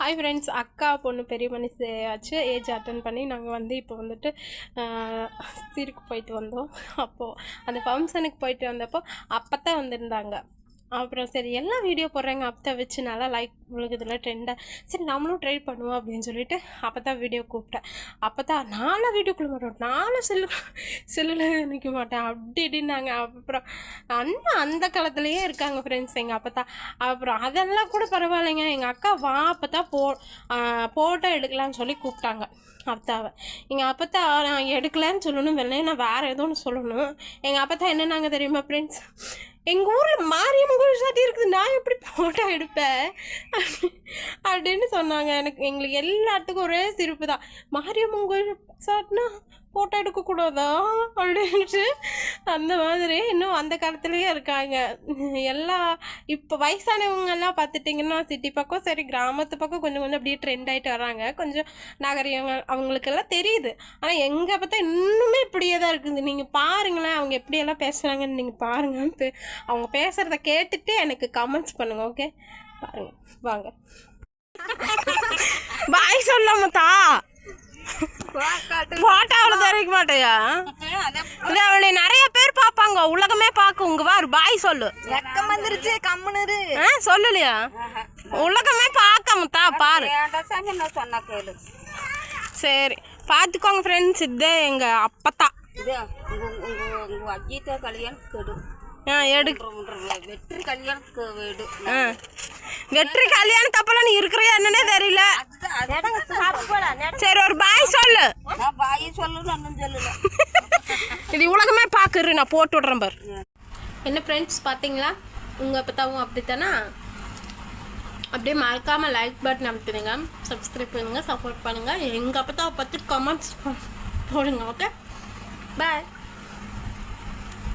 Hi friends, அக்கா பொண்ணு பெரிய மனுஷி ஆச்சு. ஏஜ் அட்டன் பண்ணி நாங்கள் வந்து இப்போ வந்துட்டு சீருக்கு போயிட்டு வந்தோம். அப்போது அந்த ஃபங்க்ஷனுக்கு போயிட்டு வந்தப்போ அப்போ தான் வந்திருந்தாங்க. அப்புறம் சரி எல்லாம் வீடியோ போடுறாங்க, அப்போ வச்சு நல்லா லைக் விழுகுதில்ல ட்ரெண்டாக, சரி நம்மளும் ட்ரை பண்ணுவோம் அப்படின்னு சொல்லிட்டு அப்போ தான் வீடியோ கூப்பிட்டேன். அப்போ தான் நானும் வீடியோக்குள்ள மாட்டோம், நானும் செல்லில் நிற்க மாட்டேன் அப்படி இப்படின்னாங்க. அப்புறம் அண்ணா அந்த காலத்துலேயே இருக்காங்க ஃப்ரெண்ட்ஸ் எங்கள் அப்போ தான். அப்புறம் அதெல்லாம் கூட பரவாயில்லைங்க, எங்கள் அக்கா வா அப்போ தான் ஃபோட்டோ எடுக்கலான்னு சொல்லி கூப்பிட்டாங்க அப்பாவை. எங்கள் அப்பத்தா நான் எடுக்கலான்னு சொல்லணும், வெள்ளையே நான் வேறு ஏதோ ஒன்று சொல்லணும். எங்கள் அப்பத்தா என்னன்னாங்க தெரியுமா ஃப்ரெண்ட்ஸ், எங்கள் ஊரில் மாரியம்மன் கோயில் சாட்டி இருக்குது, நான் எப்படி ஃபோட்டோ எடுப்பேன் அப்படின்னு சொன்னாங்க. எங்களுக்கு எல்லாத்துக்கும் ஒரே சிரிப்பு தான். மாரியம்மன் கோயில் சாட்டினா ஃபோட்டோ எடுக்கக்கூடாதா அப்படின்ட்டு அந்த மாதிரி இன்னும் அந்த காலத்துலேயே இருக்காங்க எல்லா. இப்போ வயசானவங்கெல்லாம் பார்த்துட்டிங்கன்னா சிட்டி பக்கம் சரி கிராமத்து பக்கம் கொஞ்சம் கொஞ்சம் அப்படியே ட்ரெண்ட் ஆகிட்டு வராங்க, கொஞ்சம் நாகரிகங்கள் அவங்களுக்கெல்லாம் தெரியுது. ஆனால் எங்கே பார்த்தா இன்னுமே இப்படியே தான் இருக்குது. நீங்கள் பாருங்களேன் அவங்க எப்படியெல்லாம் பேசுகிறாங்கன்னு நீங்கள் பாருங்கள். அவங்க பேசுகிறத கேட்டுட்டு எனக்கு கமெண்ட்ஸ் பண்ணுங்கள். ஓகே பாருங்க, வாங்க பாய் சொல்லாமத்தா போட்டாவில் தெரிவிக்க மாட்டேயா? இது அவளை நிறைய பேர் பார்ப்பாங்க, உலகமே பார்க்க. உங்க வாரு பாய் சொல்லு. வெக்கம் வந்துருச்சு, கம்முனு சொல்லலையா? உலகமே பார்க்கமுத்தா பாரு. சொன்னா கேளு. சரி பார்த்துக்கோங்க ஃப்ரெண்ட்ஸ், இதே எங்க அப்பத்தா. உங்க அஜித்த கல்யாணத்துக்கு எடு. வெற்றி கல்யாணத்தப்பெல்லாம் நீ இருக்கிறியா என்னன்னே தெரியல. சரி ஒரு பாய் சொல்லு. இது உலகமே பாக்குற, நான் போட்டு விடுறேன் பாரு. என்ன ஃப்ரெண்ட்ஸ் பார்த்தீங்களா, உங்கள் அப்பத்தாவும் அப்படித்தானா? அப்படியே மறக்காமல் லைக் பட்டன் அமுத்துடுங்க, சப்ஸ்கிரைப் பண்ணுங்கள், சப்போர்ட் பண்ணுங்கள். எங்கள் அப்பத்தாவை பற்றி கமெண்ட்ஸ் போடுங்க. Okay bye.